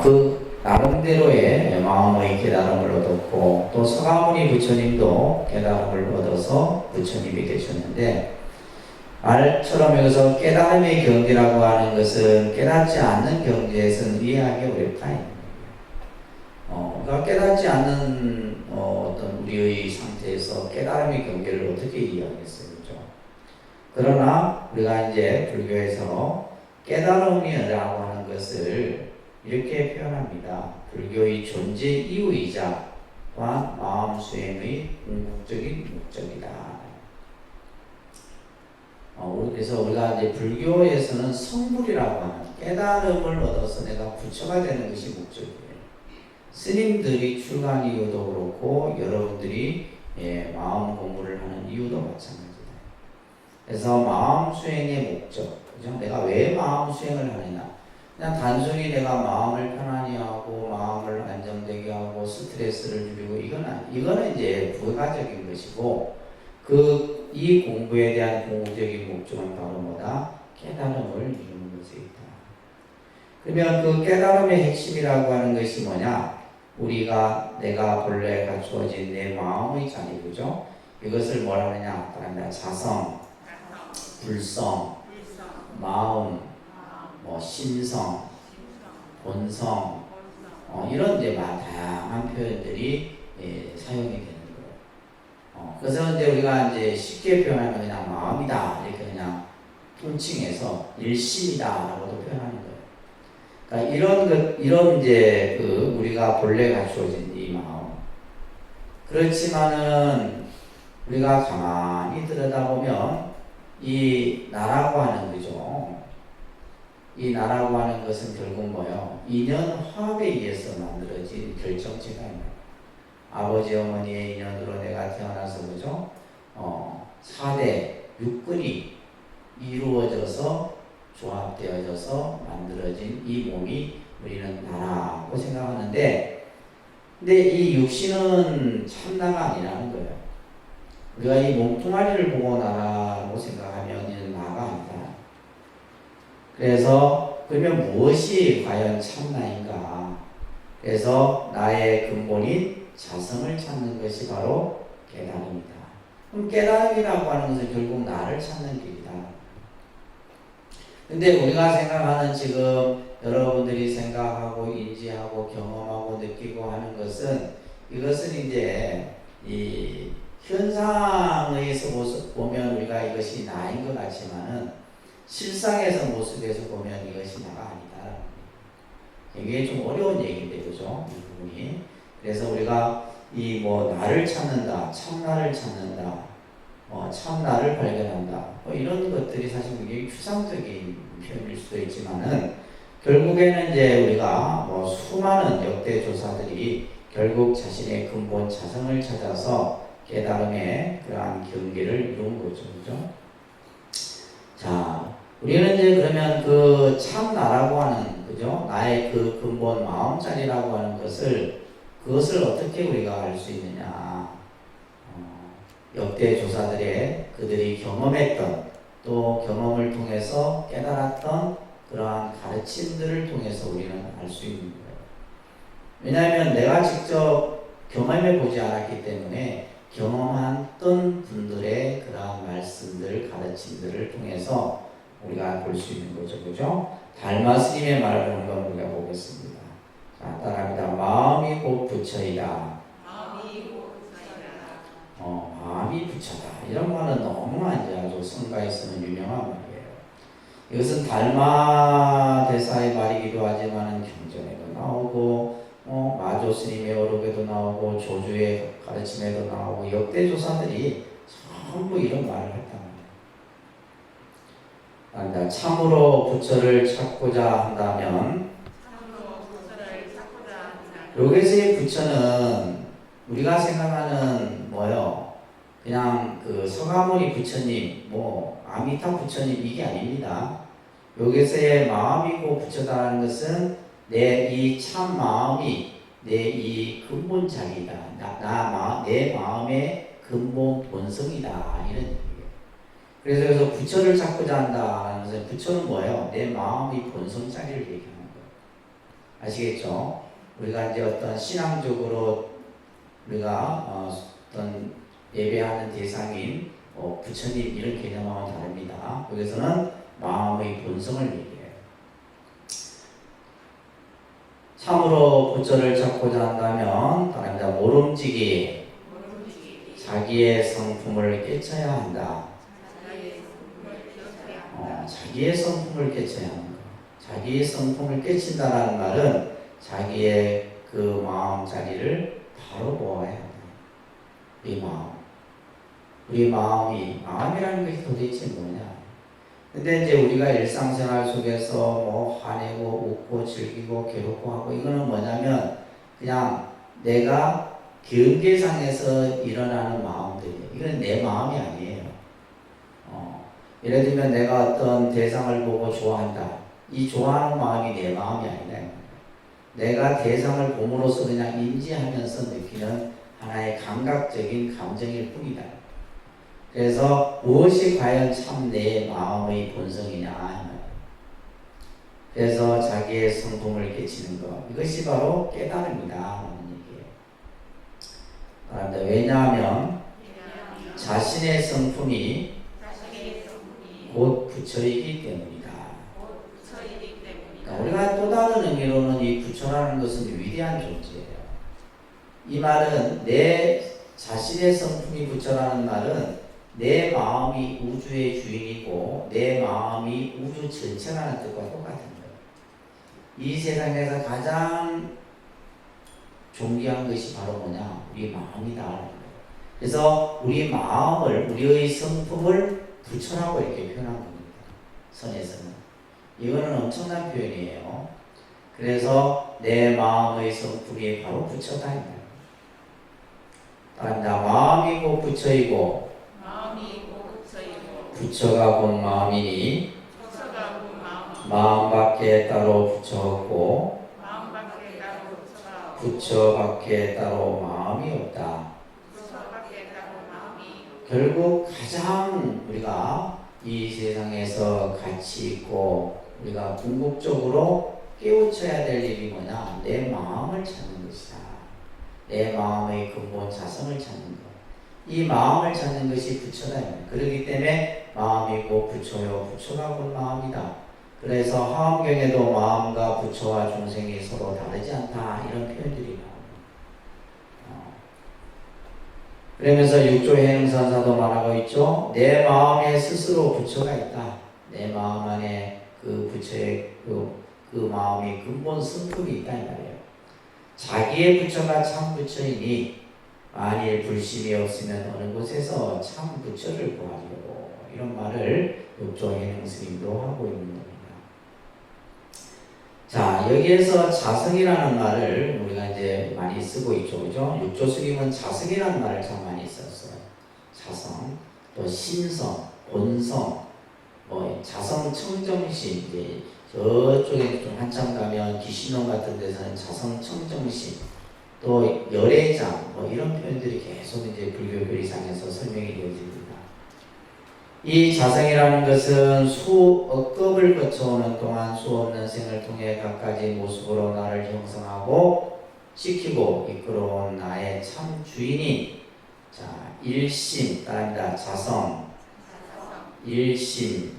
그 나름대로의 마음의 깨달음을 얻었고, 또 서가모니 부처님도 깨달음을 얻어서 부처님이 되셨는데, 말처럼 여기서 깨달음의 경지라고 하는 것은 깨닫지 않는 경지에서는 이해하기 어렵다. 그러니까 깨닫지 않는 어떤 우리의 상태에서 깨달음의 경계를 어떻게 이해하겠어요, 그렇죠? 그러나 우리가 이제 불교에서 깨달음이라고 하는 것을 이렇게 표현합니다. 불교의 존재 이유이자 또한 마음 수행의 궁극적인 목적이다. 그래서 우리가 이제 불교에서는 성불이라고 하는 깨달음을 얻어서 내가 부처가 되는 것이 목적이에요. 스님들이 출간 이유도 그렇고 여러분들이 마음 공부를 하는 이유도 마찬가지다. 그래서 마음 수행의 목적, 그죠? 내가 왜 마음 수행을 하느냐? 그냥 단순히 내가 마음을 편안히 하고 마음을 안정되게 하고 스트레스를 줄이고 이거는 이제 부가적인 것이고 이 공부에 대한 궁극적인 목적은 바로 뭐다? 깨달음을 이루는 것에 있다. 그러면 그 깨달음의 핵심이라고 하는 것이 뭐냐? 내가 본래 갖추어진 내 마음의 자리, 그죠? 이것을 뭐라 하느냐? 자성, 불성, 마음, 심성, 본성, 이런 이제 다양한 표현들이 사용이 되는 거예요. 그래서 이제 우리가 이제 쉽게 표현하면 그냥 마음이다 이렇게 그냥 통칭해서 일심이다라고도 표현하는 거예요. 그러니까 이런 이제 우리가 본래 갖추어진 이 마음. 그렇지만은 우리가 가만히 들여다보면 이 나라고 하는 거죠. 이 나라고 하는 것은 결국 뭐예요? 인연 화합에 의해서 만들어진 결정체가입니다. 아버지 어머니의 인연으로 내가 태어나서 그죠? 4대 육근이 이루어져서 조합되어져서 만들어진 이 몸이 우리는 나라고 생각하는데, 근데 이 육신은 참나가 아니라는 거예요. 우리가 이 몸뚱아리를 보고 나라고 생각하면 이는 나가 아니다. 그래서 그러면 무엇이 과연 참나인가? 그래서 나의 근본인 자성을 찾는 것이 바로 깨달음이다. 그럼 깨달음이라고 하는 것은 결국 나를 찾는 길이다. 근데 우리가 생각하는 지금 여러분들이 생각하고 인지하고 경험하고 느끼고 하는 것은 이것은 이제 이 현상에서 모습 보면 우리가 이것이 나인 것 같지만은 실상에서 모습에서 보면 이것이 나가 아니다. 이게 좀 어려운 얘기인데, 그죠? 이 부분이. 그래서 우리가 나를 찾는다, 참나를 찾는다, 참나를 발견한다. 이런 것들이 사실 굉장히 추상적인 표현일 수도 있지만은 결국에는 이제 우리가 수많은 역대 조사들이 결국 자신의 근본 자성을 찾아서 깨달음의 그러한 경계를 이룬 거죠. 그죠? 자, 우리는 이제 그러면 그 참나라고 하는, 그죠? 나의 그 근본 마음자리라고 하는 그것을 어떻게 우리가 알 수 있느냐. 역대 조사들의 그들이 경험했던 또 경험을 통해서 깨달았던 그러한 가르침들을 통해서 우리는 알 수 있는 거예요. 왜냐하면 내가 직접 경험해 보지 않았기 때문에 경험했던 분들의 그러한 말씀들, 가르침들을 통해서 우리가 볼 수 있는 거죠. 그죠? 달마 스님의 말을 한번 우리가 보겠습니다. 자, 따라합니다. 마음이 곧 부처이다. 마음이 부처다. 이런 말은 너무나 이제 아주 성가에서는 유명한 말이에요. 이것은 달마 대사의 말이기도 하지만 경전에도 나오고, 마조 스님의 어록에도 나오고, 조주의 가르침에도 나오고, 역대 조사들이 전부 이런 말을 했단 말이에요. 참으로 부처를 찾고자 한다면, 여기서의 부처는 우리가 생각하는 뭐요? 그냥 그 서가모니 부처님, 아미타 부처님 이게 아닙니다. 여기서의 마음이고 부처다라는 것은 내 이 참 마음이 내 이 근본 자리다. 내 마음의 근본 본성이다. 이런 얘기예요. 그래서 여기서 부처를 찾고자 한다는 것은 부처는 뭐예요? 내 마음의 본성 자리를 얘기하는 거예요. 아시겠죠? 우리가 이제 어떤 신앙적으로 우리가 어떤 예배하는 대상인 부처님 이런 개념하고는 다릅니다. 여기서는 마음의 본성을 얘기해요. 참으로 부처를 찾고자 한다면 다릅니다. 모름지기 자기의 성품을 깨쳐야 한다. 자기의 성품을 깨쳐야 한다. 자기의 성품을 깨친다라는 말은 자기의 그 마음자리를 바로 보아야 한다. 우리 마음이라는 것이 도대체 뭐냐? 근데 이제 우리가 일상생활 속에서 뭐 화내고 웃고 즐기고 괴롭고 하고 이거는 뭐냐면 그냥 내가 경계상에서 일어나는 마음들이에요. 이건 내 마음이 아니에요. 예를 들면 내가 어떤 대상을 보고 좋아한다. 이 좋아하는 마음이 내 마음이 아니다. 내가 대상을 봄으로써 그냥 인지하면서 느끼는 하나의 감각적인 감정일 뿐이다. 그래서 무엇이 과연 참 내 마음의 본성이냐. 그래서 자기의 성품을 깨치는 것. 이것이 바로 깨달음이다. 하는 얘기예요. 왜냐하면 자신의 성품이 곧 부처이기 때문이다. 우리가 또 다른 의미로는 이 부처라는 것은 위대한 존재예요. 이 말은 내 자신의 성품이 부처라는 말은 내 마음이 우주의 주인이고 내 마음이 우주 전체라는 뜻과 똑같은 거예요. 이 세상에서 가장 존귀한 것이 바로 뭐냐? 우리 마음이다. 그래서 우리 마음을, 우리의 성품을 부처라고 이렇게 표현한 겁니다. 선에서는. 이거는 엄청난 표현이에요. 그래서 내 마음의 성품이 바로 부처다. 따릅니다. 마음이 곧 부처이고 부처가 곧 마음이니 마음밖에 따로 부처 없고 부처밖에 따로 마음이 없다. 결국 가장 우리가 이 세상에서 가치 있고 우리가 궁극적으로 깨우쳐야 될 일이 뭐냐? 내 마음을 찾는 것이다. 내 마음의 근본 자성을 찾는 것. 이 마음을 찾는 것이 부처다. 그렇기 때문에 마음이 곧 부처요, 부처가 곧 마음이다. 그래서 화엄경에도 마음과 부처와 중생이 서로 다르지 않다. 이런 표현들이 나옵니다. 그러면서 육조해능선사도 말하고 있죠. 내 마음에 스스로 부처가 있다. 내 마음 안에 그 부처의 그 마음이 근본 성품이 있다. 이 말이에요. 자기의 부처가 참 부처이니 만일 불심이 없으면 어느 곳에서 참 부처를 구하리요. 이런 말을 육조해능 스님도 하고 있는 겁니다. 자, 여기에서 자성이라는 말을 우리가 이제 많이 쓰고 있죠. 그죠? 육조 스님은 자성이라는 말을 참 많이 썼어요. 자성, 또 신성, 본성, 자성 청정심, 이제 저쪽에 좀 한참 가면 기신론 같은 데서는 자성 청정심, 또 열애장, 이런 표현들이 계속 이제 불교 교리상에서 설명이 되어집니다. 이 자성이라는 것은 수억급을 거쳐오는 동안 수없는 생을 통해 각가지 모습으로 나를 형성하고 지키고 이끌어온 나의 참 주인이 일심, 따릅니다. 자성, 일심,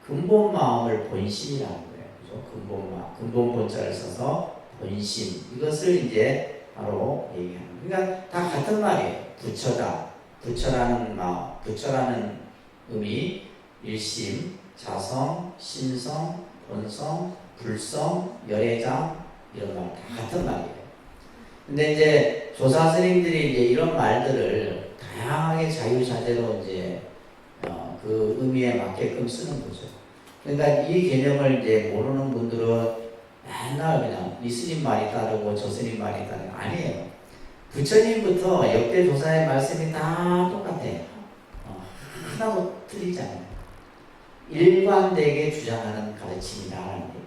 근본 마음을 본심이라는 거예요. 그죠? 근본 마음, 근본 본자를 써서 본심. 이것을 이제 바로 얘기하는 거예요. 그러니까 다 같은 말이에요. 부처다. 부처라는 마음, 부처라는 의미, 일심, 자성, 신성, 본성, 불성, 열애장 이런 말 다 같은 말이에요. 근데 이제 조사 스님들이 이제 이런 말들을 다양하게 자유자재로 이제 그 의미에 맞게끔 쓰는 거죠. 그러니까 이 개념을 이제 모르는 분들은 맨날 그냥 이 스님 말이 따르고 저 스님 말이 따르고 아니에요. 부처님부터 역대 조사의 말씀이 다 똑같아요. 하나도 틀리지 않아요. 일관되게 주장하는 가르침이다라는 얘기예요.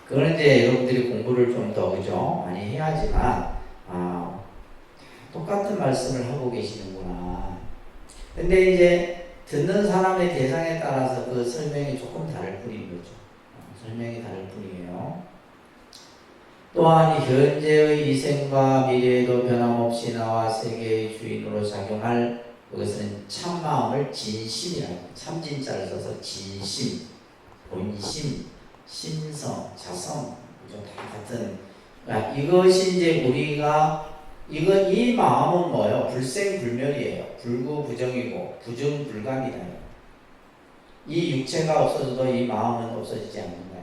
그건 이제 여러분들이 공부를 좀 더 그죠 많이 해야지만 똑같은 말씀을 하고 계시는구나. 근데 이제 듣는 사람의 대상에 따라서 그 설명이 조금 다를 뿐인 거죠. 설명이 다를 뿐이에요. 또한 현재의 이생과 미래에도 변함없이 나와 세계의 주인으로 작용할 그것은 참마음을 진심이라고 참진자를 써서 진심, 본심, 심성, 자성 다 같은 이것이 이제 우리가 이 마음은 뭐예요? 불생불멸이에요. 불구부정이고 부정불감이다. 이 육체가 없어져도 이 마음은 없어지지 않는다.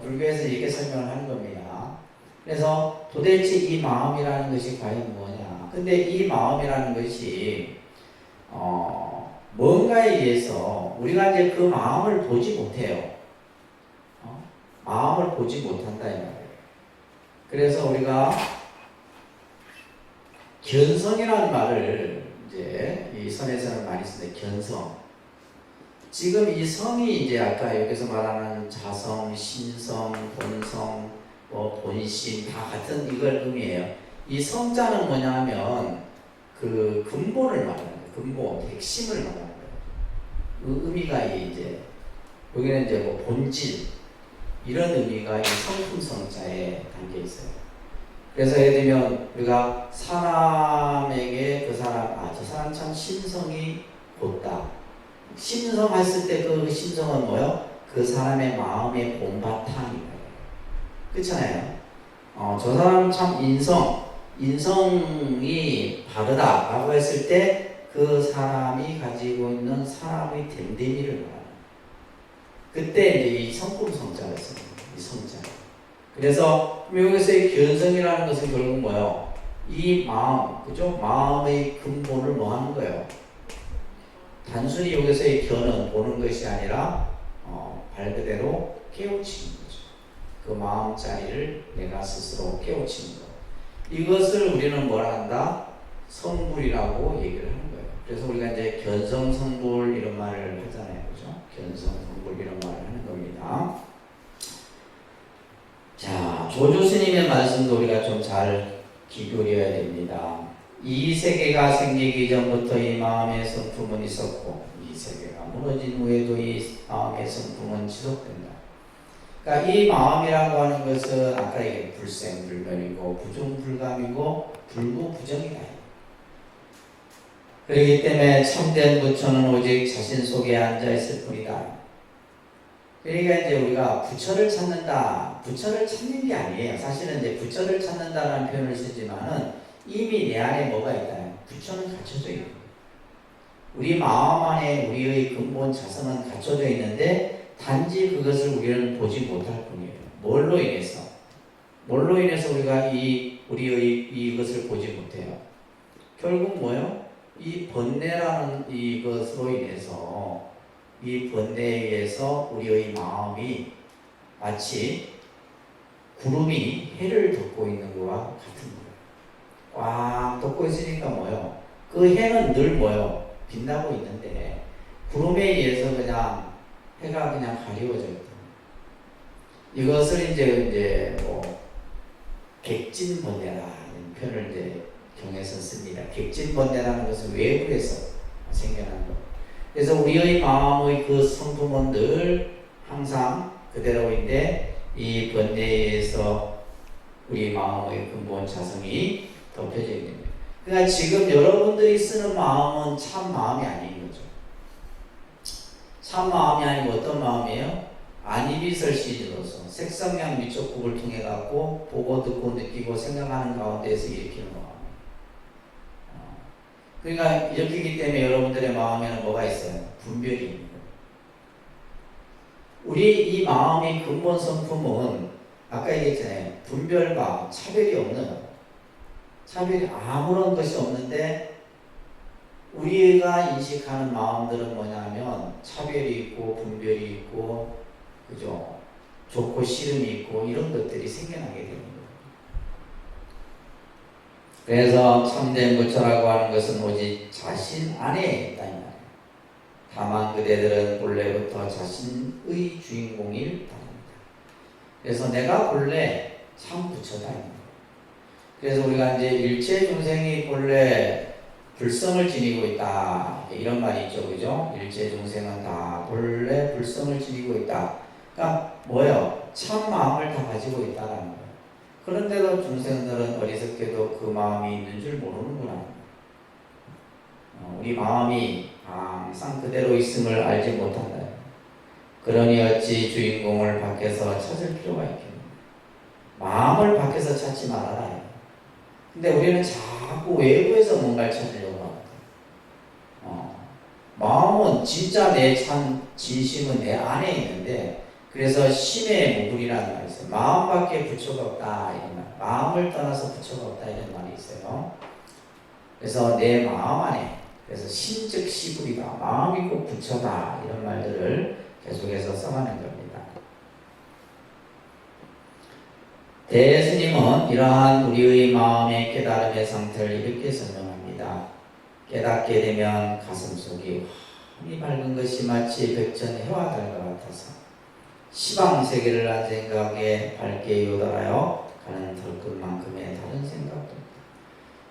불교에서 이렇게 설명을 하는 겁니다. 그래서 도대체 이 마음이라는 것이 과연 뭐냐? 근데 이 마음이라는 것이 뭔가에 의해서 우리가 이제 그 마음을 보지 못해요. 마음을 보지 못한다 이 말이에요. 그래서 우리가 견성이라는 말을 이제 이 선에서는 많이 쓰는데 견성. 지금 이 성이 이제 아까 여기서 말하는 자성, 신성, 본성, 본심 다 같은 이걸 의미해요. 이 성자는 뭐냐면 그 근본을 말하는 거예요. 근본, 핵심을 말하는 거예요. 그 의미가 이제 여기는 이제 본질 이런 의미가 이 성품 성자에 담겨 있어요. 그래서 예를 들면 우리가 사람에게 그 사람 저 사람 참 신성이 곧다. 신성했을 때 그 신성은 뭐요? 그 사람의 마음의 본바탕이에요. 그렇잖아요. 저 사람 참 인성이 바르다라고 했을 때 그 사람이 가지고 있는 사람의 됨됨이를 말하는. 그때 이제 이 성품 성자가 있어요. 이 성자. 그래서 여기서 이 견성이라는 것은 결국 뭐요? 이 마음, 그죠? 마음의 근본을 뭐 하는 거예요? 단순히 여기서의 견은 보는 것이 아니라 말 그대로 깨우치는 거죠. 그 마음자리를 내가 스스로 깨우치는 것. 이것을 우리는 뭐라 한다? 성불이라고 얘기를 하는 거예요. 그래서 우리가 이제 견성성불 이런 말을 하잖아요. 그죠? 견성성불 이런 말을 하는 겁니다. 자, 조주 스님의 말씀도 우리가 좀 잘 기울여야 됩니다. 이 세계가 생기기 전부터 이 마음의 성품은 있었고 이 세계가 무너진 후에도 이 마음의 성품은 지속된다. 그러니까 이 마음이라고 하는 것은 아까 얘기한 불생불멸이고 부정불감이고 불구부정이다. 그렇기 때문에 참된 부처는 오직 자신 속에 앉아있을 뿐이다. 그러니까 이제 우리가 부처를 찾는다. 부처를 찾는 게 아니에요. 사실은 이제 부처를 찾는다라는 표현을 쓰지만은 이미 내 안에 뭐가 있다. 부처는 갖춰져 있는 거예요. 우리 마음 안에 우리의 근본 자성은 갖춰져 있는데 단지 그것을 우리는 보지 못할 뿐이에요. 뭘로 인해서? 뭘로 인해서 우리가 우리의 이것을 보지 못해요? 결국 뭐예요? 이 번뇌라는 이것으로 인해서 이 번뇌에 의해서 우리의 마음이 마치 구름이 해를 덮고 있는 것과 같은 거예요. 꽉 덮고 있으니까 뭐예요? 그 해는 늘 뭐예요? 빛나고 있는데 구름에 의해서 그냥 해가 그냥 가리워져 있다. 이것을 이제 객진번뇌라는 표현을 이제 경에서 씁니다. 객진번뇌라는 것은 외부에서 생겨난 것. 그래서 우리의 마음의 그 성품은 늘 항상 그대로인데 이 번뇌에 의해서 우리 마음의 근본 자성이 덮여져 있는 거예요. 그러니까 지금 여러분들이 쓰는 마음은 참 마음이 아닌 거죠. 참 마음이 아니고 어떤 마음이에요? 안이비설시지로서 색성량 미촉국을 통해 갖고 보고 듣고 느끼고 생각하는 가운데에서 일으키는 마음. 그러니까 일으키기 때문에 여러분들의 마음에는 뭐가 있어요? 분별이 있는 거예요. 우리 이 마음의 근본 성품은 아까 얘기했잖아요. 분별과 차별이 없는, 차별이 아무런 것이 없는데 우리가 인식하는 마음들은 뭐냐면 차별이 있고 분별이 있고 그죠? 좋고 싫음이 있고 이런 것들이 생겨나게 되는 거예요. 그래서 참된 부처라고 하는 것은 오직 자신 안에 있다는 말이에요. 다만 그대들은 본래부터 자신의 주인공일 뿐입니다. 그래서 내가 본래 참 부처다. 그래서 우리가 이제 일체 중생이 본래 불성을 지니고 있다. 이런 말이 있죠. 그죠? 일체 중생은 다 본래 불성을 지니고 있다. 그러니까 뭐예요? 참 마음을 다 가지고 있다라는 거예요. 그런데도 중생들은 어리석게도 그 마음이 있는 줄 모르는구나. 우리 마음이 항상 그대로 있음을 알지 못한다. 그러니 어찌 주인공을 밖에서 찾을 필요가 있겠느냐. 마음을 밖에서 찾지 말아라. 근데 우리는 자꾸 외부에서 뭔가를 찾으려고 합니다. 마음은 진짜 내 참 진심은 내 안에 있는데, 그래서 심의 무불이라는 말이 있어요. 마음밖에 부처가 없다 이런 말. 마음을 떠나서 부처가 없다 이런 말이 있어요. 그래서 내 마음 안에, 그래서 심즉 시불이다, 마음이 꼭 부처다 이런 말들을 계속해서 써가는 겁니다. 대스님은 이러한 우리의 마음의 깨달음의 상태를 이렇게 설명합니다. 깨닫게 되면 가슴속이 환히 밝은 것이 마치 백천 해와 달과 같아서 시방세계를 한 생각에 밝게 요달하여 가는 털끝만큼의 다른 생각도 없다.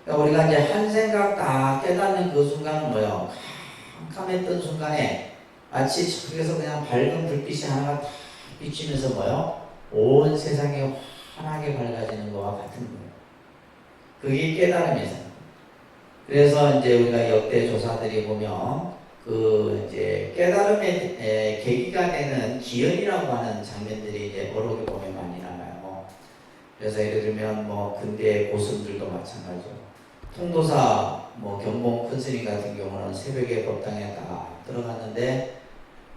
그러니까 우리가 이제 한 생각 다 깨닫는 그 순간은 뭐예요? 캄캄했던 순간에 마치 저기서 그냥 밝은 불빛이 하나가 다 비치면서 뭐예요? 온 세상이 환하게 밝아지는 것과 같은 거예요. 그게 깨달음이죠. 그래서 이제 우리가 역대 조사들이 보면 그 이제 깨달음의 계기가 되는 기연이라고 하는 장면들이 이제 어록에 보면 많이 나와요. 그래서 예를 들면 뭐 근대 고승들도 마찬가지죠. 통도사 뭐 경봉 큰스님 같은 경우는 새벽에 법당에 딱 들어갔는데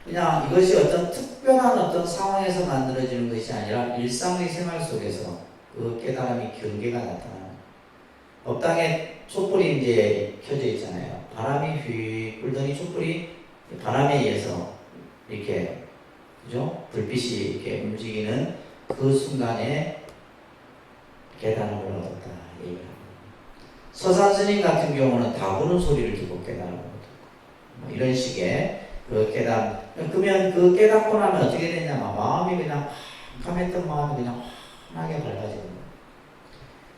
그냥 이것이 어떤 특별한 어떤 상황에서 만들어지는 것이 아니라 일상의 생활 속에서 그 깨달음이 경계가 나타나는. 법당에 촛불이 이제 켜져 있잖아요. 바람이 휙 불더니 촛불이 바람에 의해서 이렇게, 그죠? 불빛이 이렇게 움직이는 그 순간에 깨달음을 얻었다. 서산 스님 같은 경우는 다구는 소리를 듣고 깨달음을 얻었고, 뭐 이런 식의 그 깨달음. 그러면 그 깨닫고 나면 어떻게 되냐면 마음이 그냥 캄캄했던 마음이 그냥 환하게 밝아지는 거예요.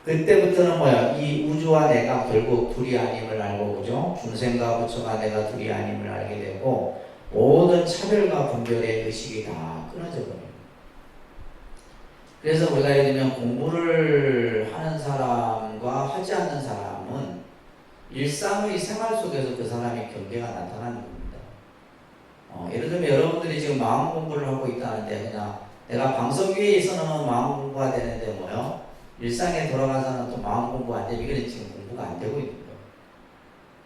그때부터는 뭐야? 이 우주와 내가 결국 둘이 아님을 알고, 그죠? 중생과 부처가 내가 둘이 아님을 알게 되고 모든 차별과 분별의 의식이 다 끊어져 버려요. 그래서 우리가 예를 들면 공부를 하는 사람과 하지 않는 사람은 일상의 생활 속에서 그 사람의 경계가 나타나는 겁니다. 예를 들면 여러분들이 지금 마음 공부를 하고 있다는데 그냥 내가 방석 위에 있어는 마음 공부가 되는데 뭐요? 일상에 돌아가서는 또 마음 공부 안 되면 이거는 지금 공부가 안 되고 있는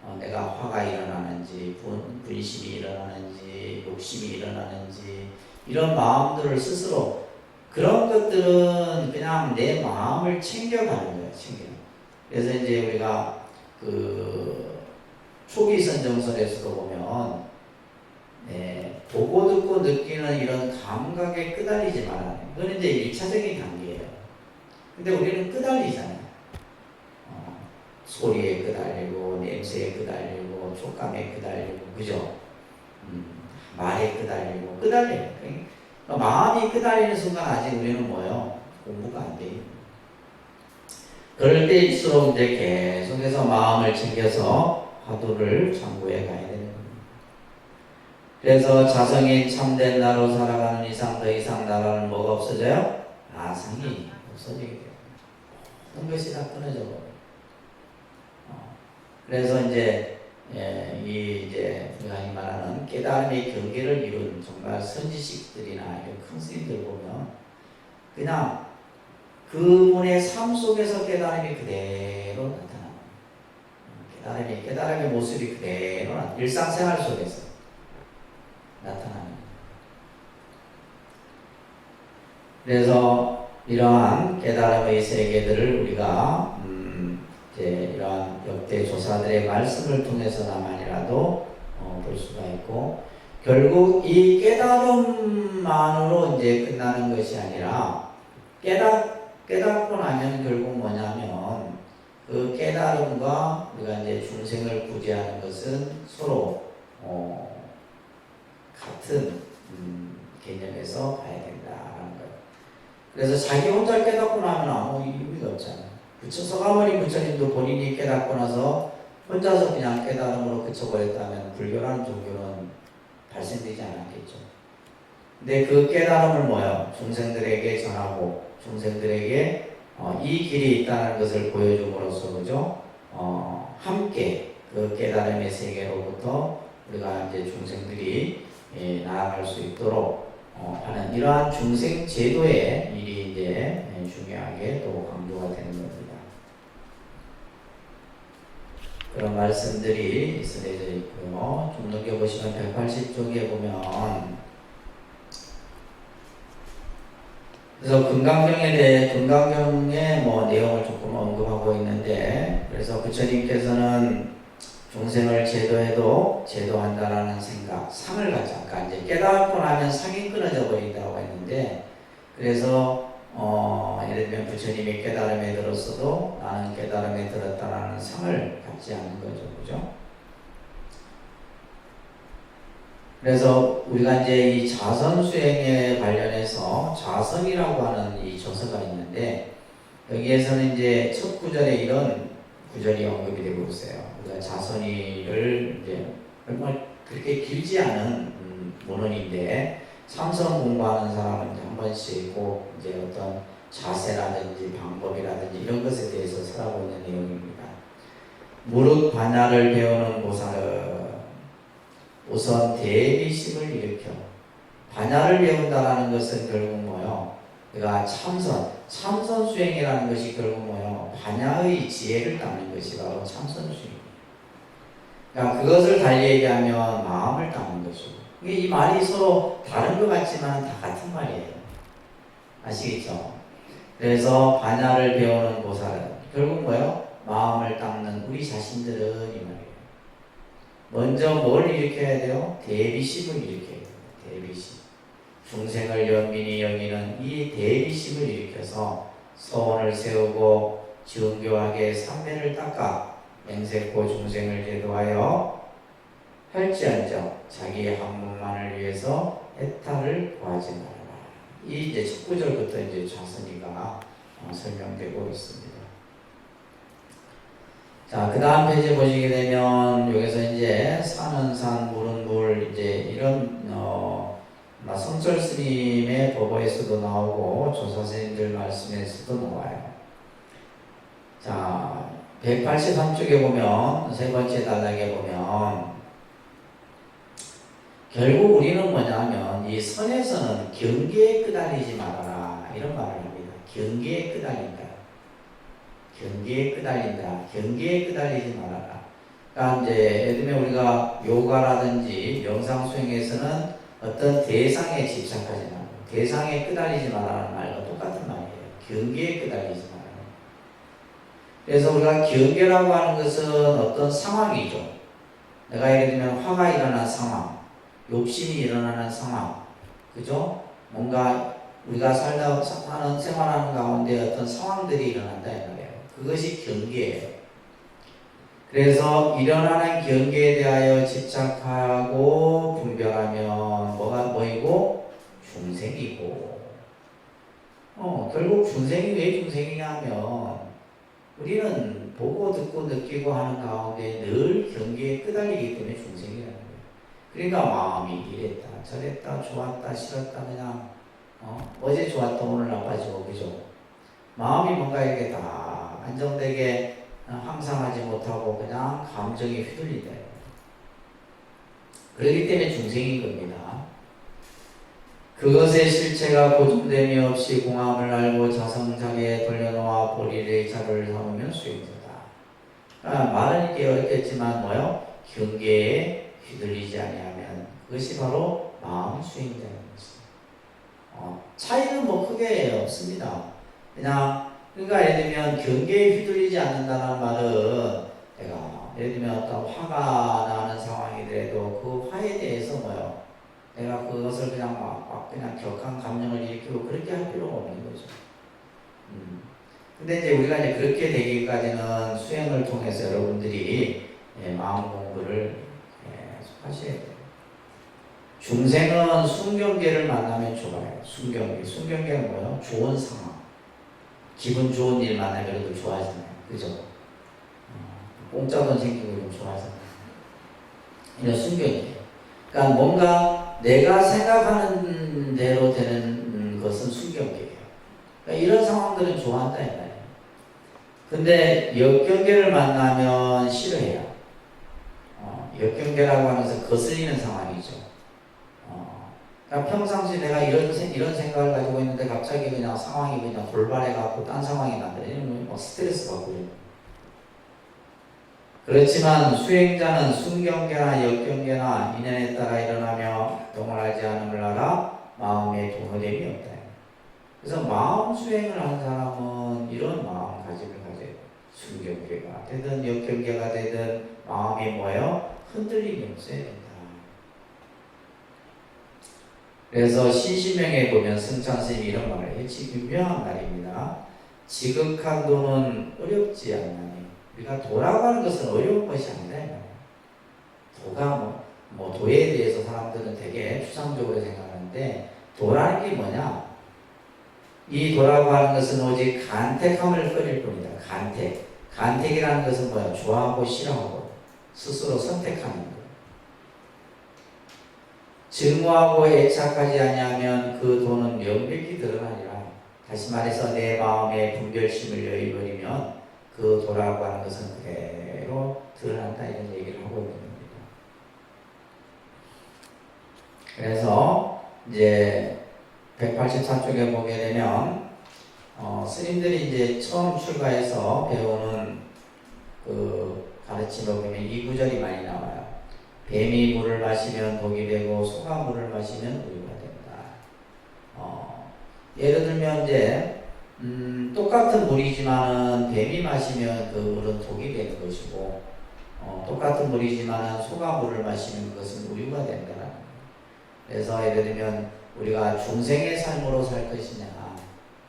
거예요. 내가 화가 일어나는지 분심이 일어나는지 욕심이 일어나는지 이런 마음들을 스스로, 그런 것들은 그냥 내 마음을 챙겨가는 거예요. 그래서 이제 우리가 그 초기 선정설에서도 보면 보고 듣고 느끼는 이런 감각에 끄달리지 말아야 돼요. 그건 이제 1차적인 단계예요. 근데 우리는 끄달리잖아요. 소리에 끄달리고, 냄새에 끄달리고, 촉감에 끄달리고, 그죠? 말에 끄달리고, 끄달려요. 그러니까 마음이 끄달리는 순간 아직 우리는 뭐예요? 공부가 안 돼요. 그럴 때일수록 이제 계속해서 마음을 챙겨서 화두를 참고해 가야 되는 겁니다. 그래서 자성인 참된 나로 살아가는 이상 더 이상 나라는 뭐가 없어져요? 아상이 없어지게 돼요. 모든 것이 다 끊어져 버려요. 그래서 이제 이제 우리가 말하는 깨달음의 경계를 이룬 정말 선지식들이나 이런 큰 스님들 보면 그냥 그분의 삶 속에서 깨달음이 그대로 나타납니다. 깨달음의 모습이 그대로 일상생활 속에서 나타납니다. 그래서 이러한 깨달음의 세계들을 우리가 이제 이러한 역대 조사들의 말씀을 통해서나만이라도 볼 수가 있고, 결국 이 깨달음만으로 이제 끝나는 것이 아니라 깨닫고 나면 결국 뭐냐면 그 깨달음과 우리가 이제 중생을 구제하는 것은 서로 같은 개념에서 봐야 된다는 거예요. 그래서 자기 혼자 깨닫고 나면 아무 의미가 없잖아요. 서가모니 부처님도 본인이 깨닫고 나서 혼자서 그냥 깨달음으로 그쳐버렸다면 불교라는 종교는 발생되지 않았겠죠. 근데 그 깨달음을 뭐요? 중생들에게 전하고 중생들에게 이 길이 있다는 것을 보여줌으로써 그죠? 함께 그 깨달음의 세계로부터 우리가 이제 중생들이 나아갈 수 있도록 하는 이러한 중생 제도의 일이 이제 중요하게 또 강조가 되는 겁니다. 그런 말씀들이 쓰여져 있고요. 좀 넘겨보시면 180쪽에 보면 그래서 금강경의 뭐 내용을 조금 언급하고 있는데 그래서 부처님께서는 중생을 제도해도 제도한다라는 생각, 상을 가져. 아까 이제 깨닫고 나면 상이 끊어져 버린다고 했는데 그래서 예를 들면 부처님이 깨달음에 들었어도 나는 깨달음에 들었다라는 상을 갖지 않는 거죠, 그죠? 그래서 우리가 이제 이 자선 수행에 관련해서 자선이라고 하는 이 저서가 있는데 여기에서는 이제 첫 구절에 이런 구절이 언급이 되고 있어요. 우리가 자선이를 이제 얼마 그렇게 길지 않은 문헌인데 참선 공부하는 사람은 한 번씩 꼭 이제 어떤 자세라든지 방법이라든지 이런 것에 대해서 설하고 있는 내용입니다. 무릇 반야를 배우는 보살은 우선 대비심을 일으켜 반야를 배운다라는 것은 결국 뭐요? 그러니까 참선 수행이라는 것이 결국 뭐요? 반야의 지혜를 닦는 것이 바로 참선 수행입니다. 그러니까 그것을 달리 얘기하면 마음을 닦는 것이고 이 말이 서로 다른 것 같지만 다 같은 말이에요. 아시겠죠? 그래서 반야를 배우는 보살은 결국 뭐요? 마음을 닦는 우리 자신들은 이 말이에요. 먼저 뭘 일으켜야 돼요? 대비심을 일으켜야 돼요. 대비심. 중생을 연민히 여기는 이 대비심을 일으켜서 소원을 세우고 정교하게 삼매를 닦아 맹세코 중생을 제도하여 할지언정 자기의 학문만을 위해서 해탈을 구하지 말아라. 이 이제 첫 구절부터 이제 자선이가 설명되고 있습니다. 자, 그 다음 페이지 보시게 되면 여기서 이제 산은 산, 물은 물 이제 이런 성철 스님의 법어에서도 나오고 조사스님들 말씀에서도 나와요. 자, 183쪽에 보면 세 번째 단락에 보면 결국 우리는 뭐냐면 이 선에서는 경계에 끄달리지 말아라 이런 말을 합니다. 경계에 끄달린다. 경계에 끄달린다. 경계에 끄달리지 말아라. 그러니까 이제 예를 들면 우리가 요가라든지 명상 수행에서는 어떤 대상에 집착하지 말고 대상에 끄달리지 말라는 말과 똑같은 말이에요. 경계에 끄달리지 말아라. 그래서 우리가 경계라고 하는 것은 어떤 상황이죠. 내가 예를 들면 화가 일어난 상황, 욕심이 일어나는 상황, 그죠? 뭔가 우리가 사는 생활하는 가운데 어떤 상황들이 일어난다 이 말이에요. 그것이 경계예요. 그래서 일어나는 경계에 대하여 집착하고 분별하면 뭐이고? 중생이고. 결국 중생이 왜 중생이냐 하면 우리는 보고 듣고 느끼고 하는 가운데 늘 경계에 끄달리기 때문에 중생이라는 거예요. 그러니까 마음이 이랬다 저랬다 좋았다 싫었다 그냥 어제 좋았다 오늘 나빠지고 그죠? 마음이 뭔가 이렇게 다 안정되게 항상하지 못하고 그냥 감정에 휘둘린다. 그렇기 때문에 중생인 겁니다. 그것의 실체가 고정됨이 없이 공함을 알고 자성자기에 돌려놓아 보리의 자를 삼으면 수행자다. 말은 이렇게 어렵겠지만 뭐요? 경계에 휘둘리지 아니하면 그것이 바로 마음 수행자인 것입니다. 차이는 뭐 크게 없습니다. 그러니까 예를 들면 경계에 휘둘리지 않는다는 말은 내가 예를 들면 어떤 화가 나는 상황이더라도 그 화에 대해서 뭐요? 내가 그것을 그냥 막 그냥 격한 감정을 일으키고 그렇게 할 필요가 없는 거죠. 근데 이제 우리가 이제 그렇게 되기까지는 수행을 통해서 여러분들이 마음 공부를 하셔야 돼요. 중생은 순경계를 만나면 좋아요. 순경계는 뭐예요? 좋은 상황. 기분 좋은 일 만나면 그래도 좋아하잖아요. 그죠? 공짜 돈 생기고 이러면 좋아하잖아요. 이런 순경이에요. 그러니까 뭔가 내가 생각하는 대로 되는 것은 순경계예요. 그러니까 이런 상황들은 좋아한다 이 말이에요. 근데 역경계를 만나면 싫어해요. 역경계라고 하면서 거슬리는 상황이죠. 그러니까 평상시 내가 이런 생각을 가지고 있는데 갑자기 그냥 상황이 그냥 돌발해갖고 딴 상황이 난다. 이러면 막 스트레스 받고요. 그렇지만 수행자는 순경계나 역경계나 인연에 따라 일어나며 동을하지 않음을 알아 마음에 동요됨이 없다. 그래서 마음 수행을 한 사람은 이런 마음가짐을 가져야 돼요. 순경계가 되든 역경계가 되든 마음이 뭐예요? 흔들림이 없어야 된다. 그래서 신신명에 보면 승찬 스님이 이런 말을 해요. 유명한 말입니다. 지극한 도는 어렵지 않나니. 우리가 도라고 하는 것은 어려운 것이 아니다. 도가 도에 대해서 사람들은 되게 추상적으로 생각하는데 도라는 게 뭐냐? 이 도라고 하는 것은 오직 간택함을 끓일 뿐이다. 간택. 간택이라는 것은 뭐야? 좋아하고 싫어하고 스스로 선택하는 거. 증오하고 애착하지 아니하면 그 도는 명백히 드러나리라. 다시 말해서 내 마음에 분별심을 여의버리면 그 도라고 하는 것은 그대로 드러난다 이런 얘기를 하고 있는 겁니다. 그래서 이제 184쪽에 보게 되면 스님들이 이제 처음 출가해서 배우는 그 가르침을 보면 이 구절이 많이 나와요. 뱀이 물을 마시면 독이 되고 소가 물을 마시면 우유가 된다. 예를 들면 이제 똑같은 물이지만 뱀이 마시면 그 물은 독이 되는 것이고 똑같은 물이지만 소가 물을 마시면 그것은 우유가 된다는 거예요. 그래서 예를 들면 우리가 중생의 삶으로 살 것이냐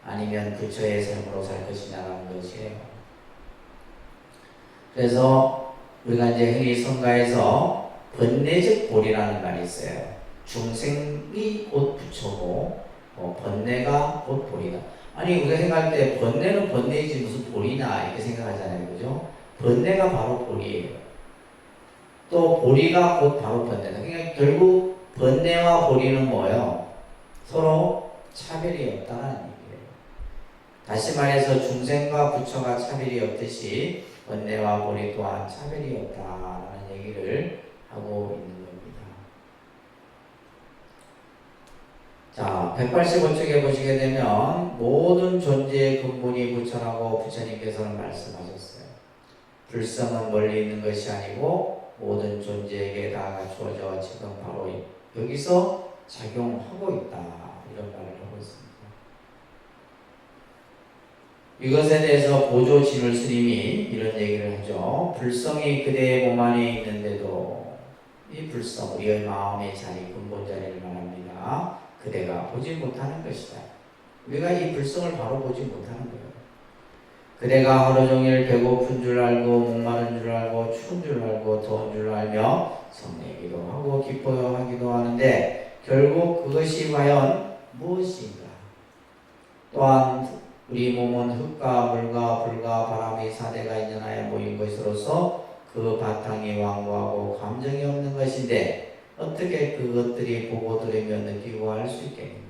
아니면 부처의 삶으로 살 것이냐라는 것이에요. 그래서 우리가 이제 흔히 성가에서 번뇌적 보리라는 말이 있어요. 중생이 곧 부처고 번뇌가 곧 보리다. 아니 우리가 생각할 때 번뇌는 번뇌이지 무슨 보리냐 이렇게 생각하잖아요. 그죠? 번뇌가 바로 보리예요. 또 보리가 곧 바로 번뇌다. 그러니까 결국 번뇌와 보리는 뭐예요? 서로 차별이 없다는 얘기예요. 다시 말해서 중생과 부처가 차별이 없듯이 번뇌와 보리 또한 차별이 없다는 얘기를 하고 있는 겁니다. 자, 185쪽에 보시게 되면 모든 존재의 근본이 부처라고 부처님께서는 말씀하셨어요. 불성은 멀리 있는 것이 아니고 모든 존재에게 다 갖추어져 지금 바로 여기서 작용하고 있다. 이런 말을 하고 있습니다. 이것에 대해서 보조진울 스님이 이런 얘기를 하죠. 불성이 그대의 몸 안에 있는데도 이 불성, 우리의 마음의 자리, 근본 자리를 말합니다. 그대가 보지 못하는 것이다. 우리가 이 불성을 바로 보지 못하는 거예요. 그대가 하루 종일 배고픈 줄 알고 목마른 줄 알고 추운 줄 알고 더운 줄 알며 성내기도 하고 기뻐하기도 하는데 결국 그것이 과연 무엇인가? 또한 우리 몸은 흙과 물과 불과 바람의 사대가 인연하여 모인 것으로서 그 바탕이 완고하고 감정이 없는 것인데 어떻게 그것들이 보고 들으며 느끼고 할 수 있겠는가?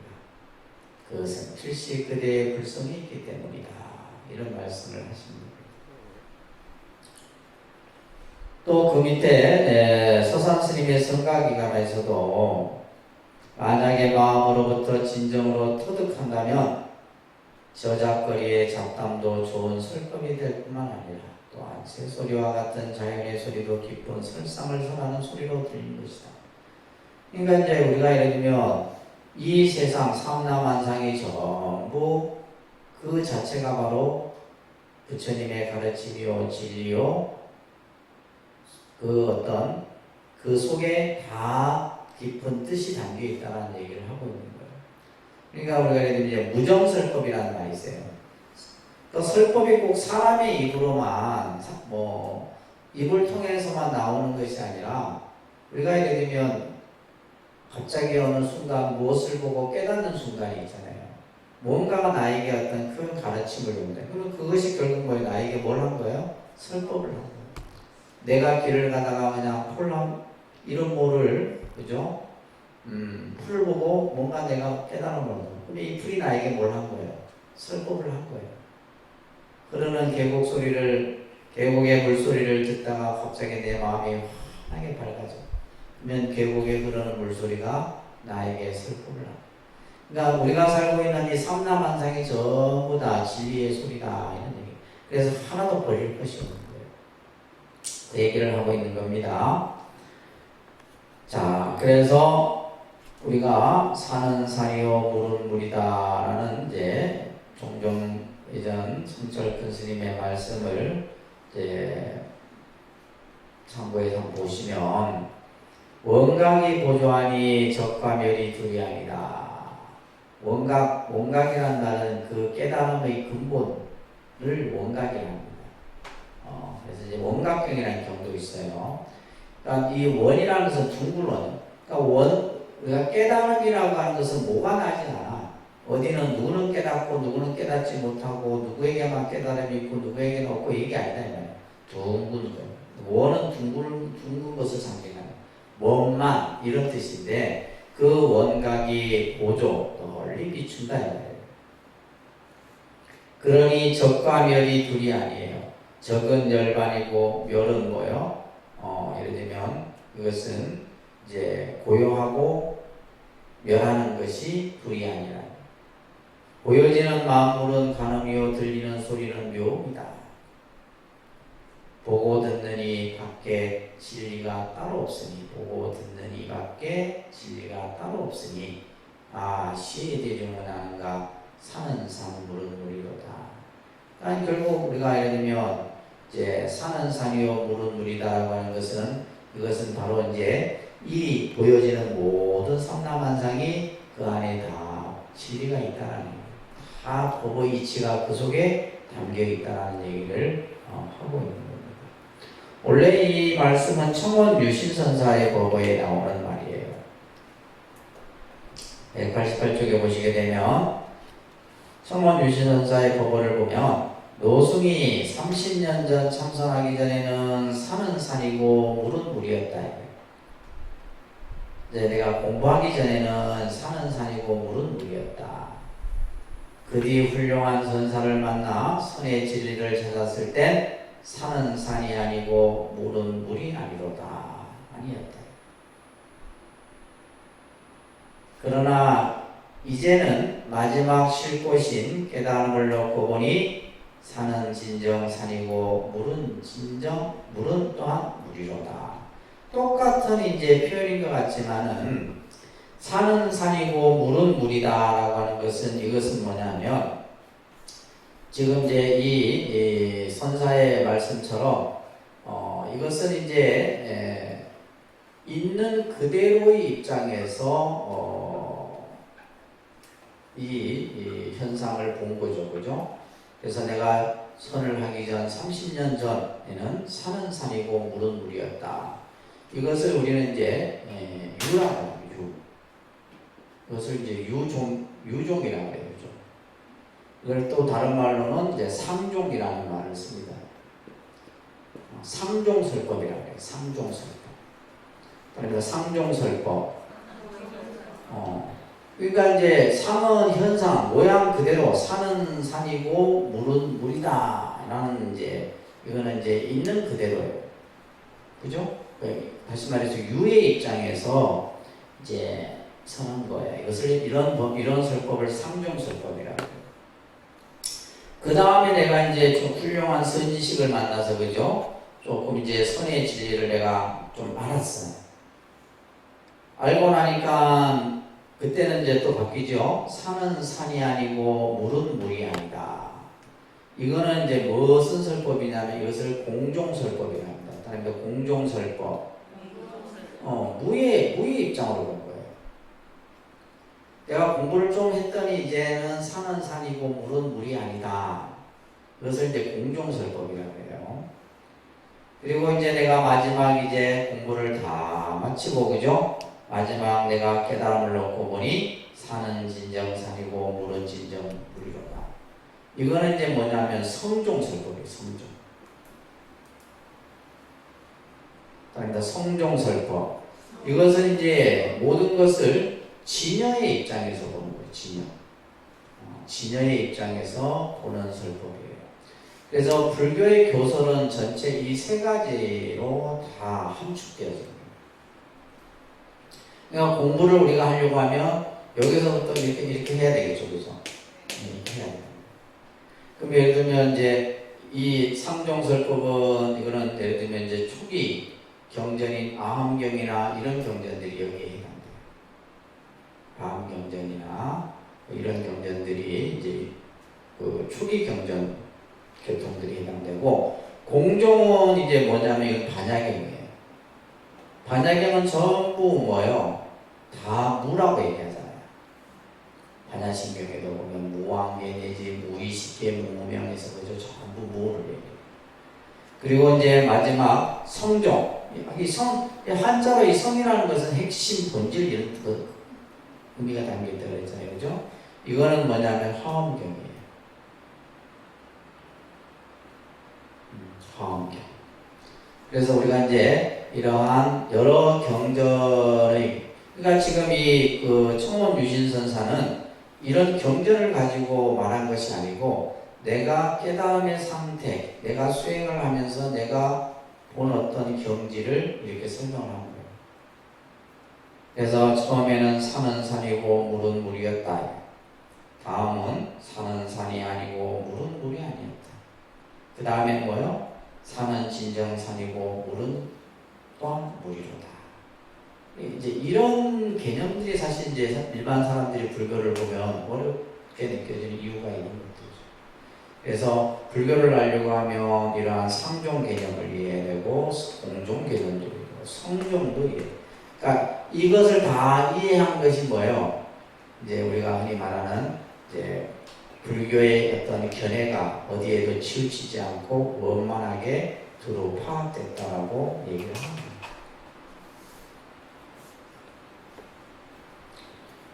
그것은 필시 그대의 불성이 있기 때문이다. 이런 말씀을 하십니다. 또 그 밑에 서산스님의 성가기감에서도 만약에 마음으로부터 진정으로 터득한다면 저작거리의 잡담도 좋은 설법이 될 뿐만 아니라 또한 새소리와 같은 자연의 소리도 기쁜 설상을 선하는 소리로 들리는 것이다. 그러니까 이제 우리가 예를 들면 이 세상 삼라만상이 전부 그 자체가 바로 부처님의 가르침이요 진리요 그 어떤 그 속에 다 깊은 뜻이 담겨 있다는 얘기를 하고 있는 거예요. 그러니까 우리가 예를 들면 무정설법이라는 말이 있어요. 그 설법이 꼭 사람의 입으로만 입을 통해서만 나오는 것이 아니라 우리가 예를 들면 갑자기 어느 순간 무엇을 보고 깨닫는 순간이 있잖아요. 뭔가가 나에게 어떤 큰 가르침을 줍니다. 그럼 그것이 결국 뭐예요? 나에게 뭘 한 거예요? 설법을 한 거예요. 내가 길을 가다가 그냥 홀랑 이런 모를 그죠? 풀을 보고 뭔가 내가 깨달음을 얻어. 근데 이 풀이 나에게 뭘 한 거예요? 설법을 한 거예요. 흐르는 계곡의 물소리를 듣다가 갑자기 내 마음이 환하게 밝아져. 그러면 계곡에 흐르는 물소리가 나에게 설법을 하고. 그러니까 우리가 살고 있는 이 삼라만상이 전부 다 진리의 소리다 이런 얘기. 그래서 하나도 버릴 것이 없는 거예요. 그 얘기를 하고 있는 겁니다. 자, 그래서 우리가 사는 산이요 물은 물이다라는 이제 종종 예전 성철 큰 스님의 말씀을 이제 참고해서 보시면 원각이 보조하니 적과 멸이 둘이 아니다. 원각이란 말은 그 깨달음의 근본을 원각이라고 합니다. 그래서 이제 원각경이라는 경도 있어요. 그러니까 이 원이라는 것은 둥글원. 그러니까 우리가 깨달음이라고 하는 것은 뭐가 나지 않아. 어디는 누구는 깨닫고 누구는 깨닫지 못하고 누구에게만 깨달음이 있고 누구에게는 없고 이게 아니다 이 말이야. 둥근 거. 원은 둥근 것을 상징하는 원만 이런 뜻인데 그 원각이 보조 널리 비춘다 이 말이에요. 그러니 적과 멸이 둘이 아니에요. 적은 열반이고 멸은 뭐요? 예를 들면 이것은 이제 고요하고 멸하는 것이 둘이 아니라 보여지는 만물은 간음이요 들리는 소리는 묘입니다. 보고 듣는 이 밖에 진리가 따로 없으니 보고 듣는 이 밖에 진리가 따로 없으니 시에 대중은 아는가 사는 산 물은 물이로다. 그러니까 결국 우리가 예를 들면 이제 사는 산이요 물은 물이다라고 하는 것은 이것은 바로 이제 이 보여지는 모든 삼라만상이 그 안에 다 진리가 있다라는 거예요. 다 법의 이치가 그 속에 담겨 있다라는 얘기를 하고 있는 겁니다. 원래 이 말씀은 청원 유신선사의 법어에 나오는 말이에요. 188쪽에 보시게 되면 청원 유신선사의 법어를 보면 노승이 30년 전 참선하기 전에는 산은 산이고 물은 물이었다. 이제 내가 공부하기 전에는 산은 산이고 물은 물이었다. 그 뒤 훌륭한 선사를 만나 선의 진리를 찾았을 땐 산은 산이 아니고 물은 물이 아니로다. 아니었다. 그러나 이제는 마지막 쉴 곳인 깨달음을 놓고 보니 산은 진정 산이고 물은 또한 물이로다. 똑같은 이제 표현인 것 같지만은 산은 산이고 물은 물이다라고 하는 것은 이것은 뭐냐면 지금 이제 이 선사의 말씀처럼 이것은 이제 있는 그대로의 입장에서 이 현상을 본 거죠, 그죠? 그래서 내가 선을 하기 전 30년 전에는 산은 산이고 물은 물이었다. 이것을 우리는 이제 유라고 합니다. 이것을 이제 유종이라고 해요. 이걸 또 다른 말로는 이제 상종이라는 말을 씁니다. 상종설법이라고 해요. 상종설법. 그러니까 상종설법. 그러니까 이제 상은 현상, 모양 그대로 산은 산이고 물은 물이다라는 이제 이거는 이제 있는 그대로예요. 그죠? 다시 말해서 유의 입장에서 이제 서는 거예요. 이것을 이런 설법을 상종설법이라고 해요. 그 다음에 내가 이제 좀 훌륭한 선지식을 만나서 그죠? 조금 이제 선의 진리를 내가 좀 알았어. 알고 나니까 그때는 이제 또 바뀌죠. 산은 산이 아니고 물은 물이 아니다. 이거는 이제 무슨 설법이냐면 이것을 공종설법이라고 합니다. 그러니까 공종설법. 무의 입장으로 본 거예요. 내가 공부를 좀 했더니 이제는 산은 산이고 물은 물이 아니다. 그것을 이제 공종설법이라고 해요. 그리고 이제 내가 마지막 이제 공부를 다 마치고 그죠? 마지막 내가 깨달음을 얻고 보니 산은 진정 산이고 물은 진정 물이로다. 이거는 이제 뭐냐면 성종설법이에요. 성종. 그러니까 성종설법. 이것은 이제 모든 것을 진여의 입장에서 보는 거예요. 진여. 진여의 입장에서 보는 설법이에요. 그래서 불교의 교설은 전체 이 세 가지로 다 함축되어집니다. 그러니까 공부를 우리가 하려고 하면 여기서부터 이렇게 해야 되겠죠, 그죠? 이렇게 해야 돼요. 그럼 예를 들면 이제 이 상종설법은 이거는 예를 들면 이제 초기 경전인 아함경이나 이런 경전들이 여기에 해당돼요. 아함경전이나 이런 경전들이 이제 그 초기 경전 계통들이 해당되고, 공종은 이제 뭐냐면 이건 반야경이에요. 반야경은 전부 뭐예요? 다 무라고 얘기하잖아요. 반야신경에도 보면 무왕계 내지 무의식계 무명에서 그저 전부 무를 얘기해요. 그리고 이제 마지막 성종. 한자로 이 성이라는 것은 핵심 본질 이런 그 의미가 담겨 있잖아요, 그죠? 이거는 뭐냐면 화엄경이에요. 화엄경. 그래서 우리가 이제 이러한 여러 경전의, 그러니까 지금 이 그 청원 유신선사는 이런 경전을 가지고 말한 것이 아니고, 내가 깨달음의 상태, 내가 수행을 하면서 내가 본 어떤 경지를 이렇게 설명을 하는 거예요. 그래서 처음에는 산은 산이고 물은 물이었다. 다음은 산은 산이 아니고 물은 물이 아니었다. 그 다음에 뭐요? 산은 진정 산이고 물은 또한 물이로다. 이제 이런 개념들이 사실 이제 일반 사람들이 불교를 보면 어렵게 느껴지는 이유가 있는 것들이죠. 그래서 불교를 알려고 하면 이러한 상종 개념을 이해해야 되고, 공종 개념도 이해하고, 성종도 이해해야 되고. 그러니까 이것을 다 이해한 것이 뭐예요? 이제 우리가 흔히 말하는 이제 불교의 어떤 견해가 어디에도 치우치지 않고 원만하게 두루 파악됐다라고 얘기를 합니다.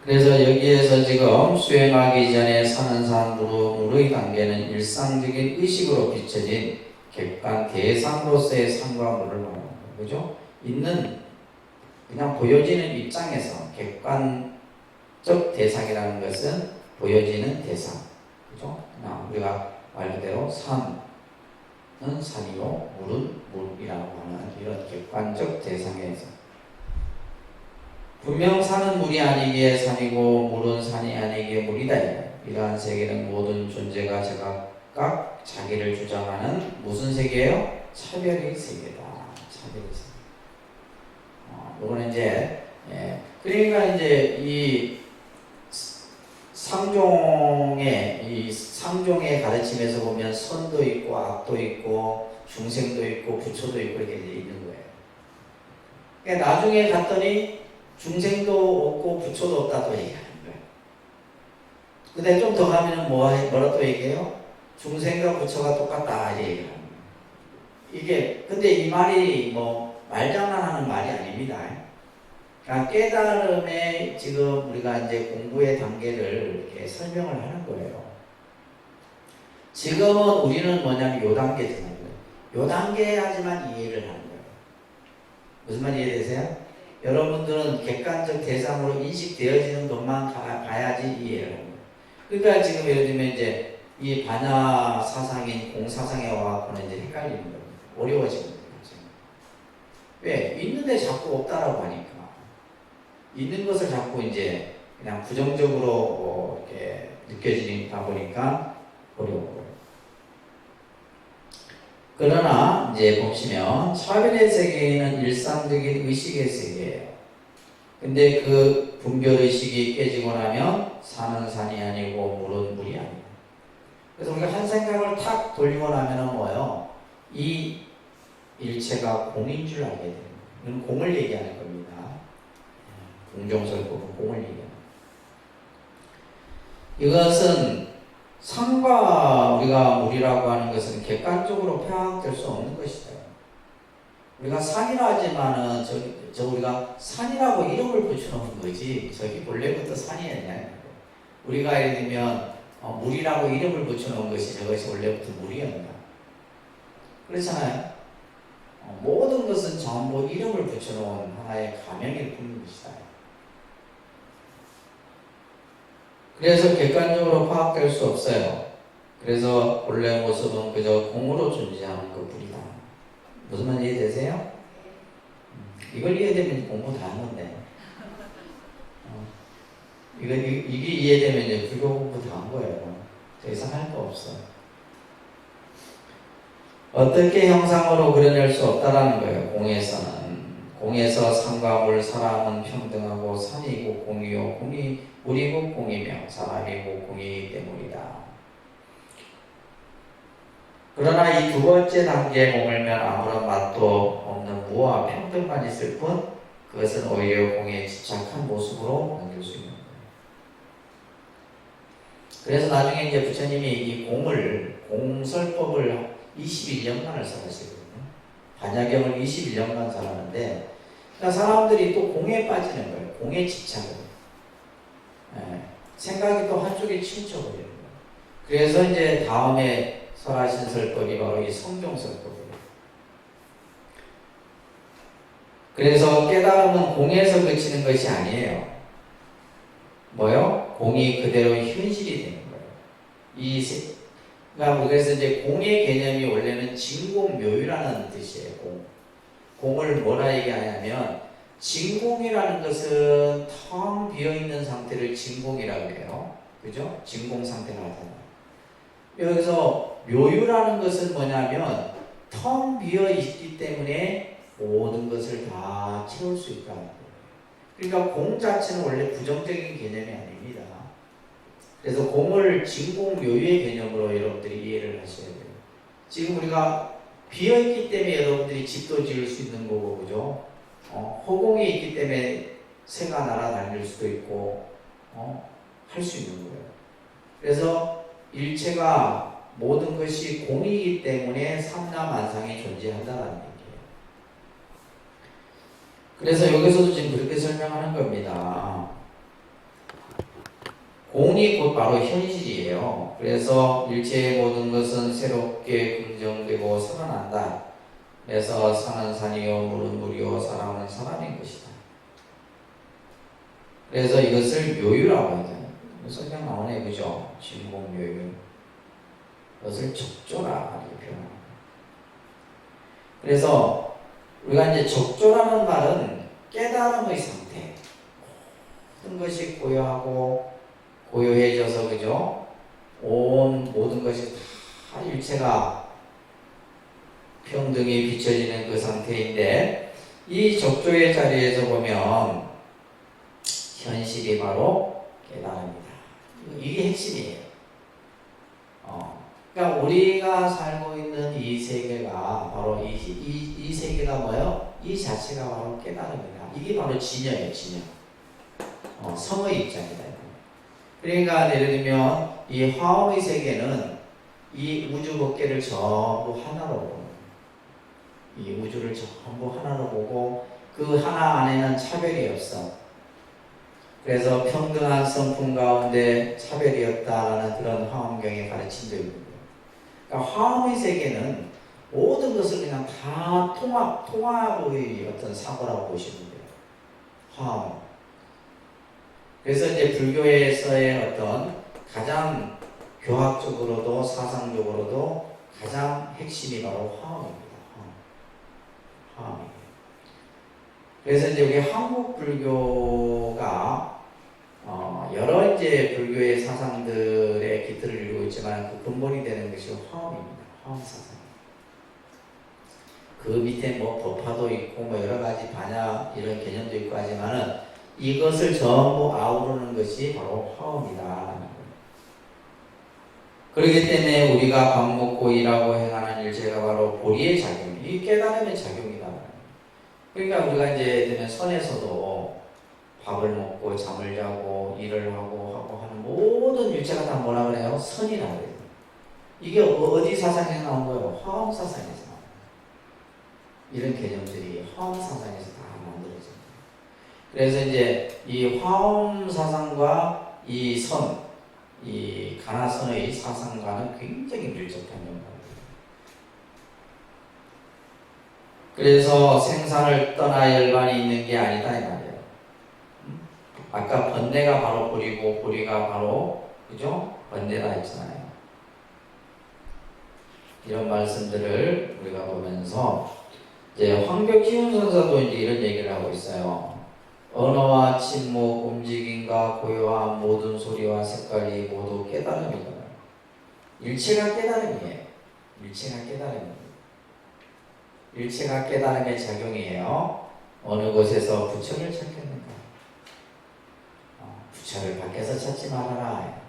그래서 여기에서 지금 수행하기 전에 사는 산무의 단계는 일상적인 의식으로 비춰진 객관 대상으로서의 산과 무를 말하는 거예요. 그죠? 있는 그냥 보여지는 입장에서 객관적 대상이라는 것은 보여지는 대상. 그죠? 우리가 말 그대로 산은 산이고 물은 물이라고 하는 이런 객관적 대상에서 분명 산은 물이 아니기에 산이고 물은 산이 아니기에 물이다. 이러한 세계는 모든 존재가 제각각 자기를 주장하는 무슨 세계예요? 차별의 세계다. 차별의 세계. 이거는 이제 그러니까 이제 이 상종의 가르침에서 보면 선도 있고 악도 있고 중생도 있고 부처도 있고 이렇게 있는 거예요. 그러니까 나중에 갔더니 중생도 없고 부처도 없다고 얘기하는 거예요. 근데 좀 더 가면은 뭐라 또 얘기해요? 중생과 부처가 똑같다 이렇게 얘기하는 거예요. 이게 근데 이 말이 뭐 말장난하는 말이 아닙니다. 그러니까 깨달음의 지금 우리가 이제 공부의 단계를 이렇게 설명을 하는 거예요. 지금은 우리는 뭐냐면 요 단계 듣는 거예요. 요 단계야지만 이해를 하는 거예요. 무슨 말 이해되세요? 여러분들은 객관적 대상으로 인식되어지는 것만 봐야지 이해를 합니다. 그러니까 지금 예를 들면 이제 이 반야 사상인 공사상에 와갖고는 이제 헷갈리는 겁니다. 어려워지는 거예요. 왜? 있는데 자꾸 없다라고 하니까. 있는 것을 자꾸 이제 그냥 부정적으로 이렇게 느껴지다 보니까 어려운 거예요. 그러나 이제 보시면 차별의 세계는 일상적인 의식의 세계예요. 근데 그 분별의식이 깨지고 나면 산은 산이 아니고 물은 물이 아니에요. 그래서 우리가 한 생각을 탁 돌리고 나면은 뭐예요? 이 일체가 공인 줄 알게 돼요. 이건 공을 얘기하는 겁니다. 공종설법은 공을 얘기합니다. 이것은 산과 우리가 물이라고 하는 것은 객관적으로 파악될 수 없는 것이다. 우리가 산이라 하지만은 우리가 산이라고 이름을 붙여놓은 거지 저기 본래부터 산이었냐. 우리가 예를 들면 물이라고 이름을 붙여놓은 것이 저것이 원래부터 물이었나. 그렇잖아요. 모든 것은 전부 이름을 붙여놓은 하나의 가명일 뿐인 것이다. 그래서 객관적으로 파악될 수 없어요. 그래서 본래 모습은 그저 공으로 존재하는 것뿐이다. 무슨 말인지 이해되세요? 이걸 이해되면 공부 다 한 건데. 이게 이해되면 이제 불교 공부 다 한 거예요. 더 이상 할 거 없어. 어떻게 형상으로 그려낼 수 없다라는 거예요. 공에서는. 공에서 산과 물, 사람은 평등하고 산이고 공이요, 물이고 공이며 사람이고 공이기 때문이다. 그러나 이 두 번째 단계에 머물면 아무런 맛도 없는 무와 평등만 있을 뿐 그것은 오히려 공에 집착한 모습으로 남길 수 있는 거예요. 그래서 나중에 이제 부처님이 이 공설법을 21년간을 설하시거든요. 반야경을 21년간 설하는데, 그러니까 사람들이 또 공에 빠지는 거예요. 공에 집착을. 생각이 또 한쪽에 치우쳐버리는 거예요. 그래서 이제 다음에 설하신 설법이 바로 이 성경설법이에요. 그래서 깨달음은 공에서 그치는 것이 아니에요. 뭐요? 공이 그대로 현실이 되는 거예요. 그러니까 그래서 이제 공의 개념이 원래는 진공묘유라는 뜻이에요. 공을 뭐라 얘기하냐면 진공이라는 것은 텅 비어있는 상태를 진공이라고 해요. 그죠? 진공 상태가 하잖아요. 여기서 묘유라는 것은 뭐냐면 텅 비어있기 때문에 모든 것을 다 채울 수 있다는 거예요. 그러니까 공 자체는 원래 부정적인 개념이 아닙니다. 그래서 공을 진공묘유의 개념으로 여러분들이 이해를 하셔야 돼요. 지금 우리가 비어있기 때문에 여러분들이 집도 지을 수 있는 거고, 그죠? 허공이 있기 때문에 새가 날아다닐 수도 있고, 할 수 있는 거예요. 그래서 일체가 모든 것이 공이기 때문에 삼라만상이 존재한다는 얘기예요. 그래서 여기서도 지금 그렇게 설명하는 겁니다. 공이 곧 바로 현실이에요. 그래서 일체의 모든 것은 새롭게 긍정되고 살아난다. 그래서 산은 산이요, 물은 물이요, 사람은 사람인 것이다. 그래서 이것을 묘유라고 하죠. 설명 나오네, 그죠? 진공묘유. 이것을 적조라 이렇게 표현합니다. 그래서 우리가 이제 적조라는 말은 깨달음의 상태. 모든 것이 고요해져서, 그죠? 모든 것이 다 일체가 평등히 비춰지는 그 상태인데, 이 적조의 자리에서 보면 현실이 바로 깨달음이다. 이게 핵심이에요. 그러니까 우리가 살고 있는 이 세계가 바로 이 세계가 뭐예요? 이 자체가 바로 깨달음이다. 이게 바로 진여예요, 진여. 성의 입장이다. 그러니까 예를 들면 이 화엄의 세계는 이 우주 법계를 전부 하나로 보는, 이 우주를 전부 하나로 보고 그 하나 안에는 차별이 없어. 그래서 평등한 성품 가운데 차별이 없다라는 그런 화엄경의 가르침도 있는 거예요. 그러니까 화엄의 세계는 모든 것을 그냥 다 통합의 어떤 사고라고 보시면 돼요. 화엄. 그래서 이제 불교에서의 어떤 가장 교학적으로도 사상적으로도 가장 핵심이 바로 화엄입니다. 화엄. 그래서 이제 우리 한국 불교가 여러 이제 불교의 사상들의 기틀을 이루고 있지만 그 근본이 되는 것이 화엄입니다. 화엄 사상. 그 밑에 뭐 법화도 있고 뭐 여러 가지 반야 이런 개념도 있고 하지만은 이것을 전부 아우르는 것이 바로 화엄이다. 그렇기 때문에 우리가 밥 먹고 일하고 행하는 일체가 바로 보리의 작용, 이 깨달음의 작용이다. 그러니까 우리가 이제 되면 선에서도 밥을 먹고 잠을 자고 일을 하고 하는 모든 일체가 다 뭐라 그래요? 선이라고 해요. 이게 어디 사상에서 나온 거예요? 화엄 사상에서 나온 거예요. 이런 개념들이 화엄 사상에서 다 만들어집니다. 그래서 이제 이 화엄 사상과 이 선, 이 가나선의 사상과는 굉장히 밀접한 연관입니다. 그래서 생산을 떠나 열반이 있는 게 아니다 이 말이에요. 아까 번뇌가 바로 보리고 보리가 바로 그죠? 번뇌라 했잖아요. 이런 말씀들을 우리가 보면서 이제 황교기훈 선사도 이제 이런 얘기를 하고 있어요. 언어와 침묵, 움직임과 고요한 모든 소리와 색깔이 모두 깨달음이거든요. 일체가 깨달음이에요. 일체가 깨달음이에요. 일체가 깨달음의 작용이에요. 어느 곳에서 부처를 찾겠는가? 부처를 밖에서 찾지 말아라.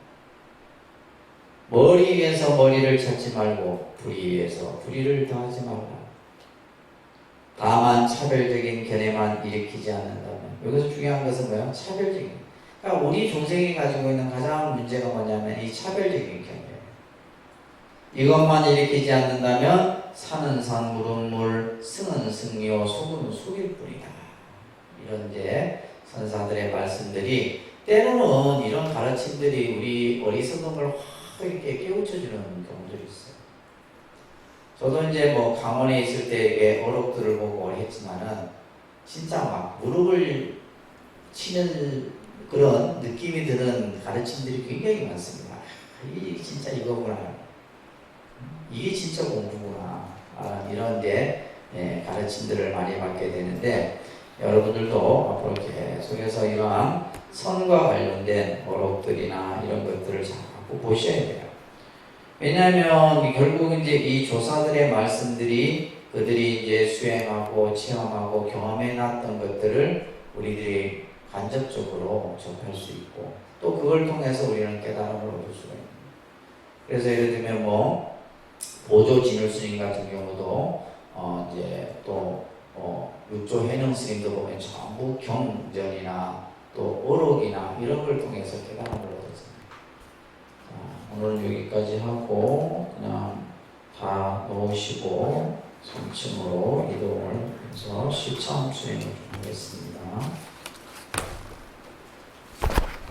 머리 위에서 머리를 찾지 말고 불의 위에서 불의를 더하지 말아라. 다만 차별적인 견해만 일으키지 않는다면, 여기서 중요한 것은 뭐예요? 차별적인. 그러니까 우리 중생이 가지고 있는 가장 문제가 뭐냐면 이 차별적인 견해예요. 이것만 일으키지 않는다면 산은 산, 물은 물, 승은 승요, 속은 속일 뿐이다. 이런 이제 선사들의 말씀들이 때로는 이런 가르침들이 우리 어리석음을 확 이렇게 깨우쳐주는 경우들이 있어요. 저도 이제 뭐 강원에 있을 때 이렇게 어록들을 보고 했지만은 진짜 막 무릎을 치는 그런 느낌이 드는 가르침들이 굉장히 많습니다. 이게 진짜 이거구나. 이게 진짜 공부구나. 이런 게 가르침들을 많이 받게 되는데 여러분들도 앞으로 계속해서 이러한 선과 관련된 어록들이나 이런 것들을 자꾸 보셔야 돼요. 왜냐하면 결국 이제 이 조사들의 말씀들이 그들이 이제 수행하고 체험하고 경험해 놨던 것들을 우리들이 간접적으로 접할 수 있고 또 그걸 통해서 우리는 깨달음을 얻을 수가 있는 거예요. 그래서 예를 들면 뭐 보조 진울 스님 같은 경우도 이제 또 육조 해능 스님도 보면 전부 경전이나 또 어록이나 이런 걸 통해서 깨달음을 얻었어요. 오늘은 여기까지 하고 그냥 다 놓으시고 3층으로 이동을 해서 시참 수행을 좀 하겠습니다.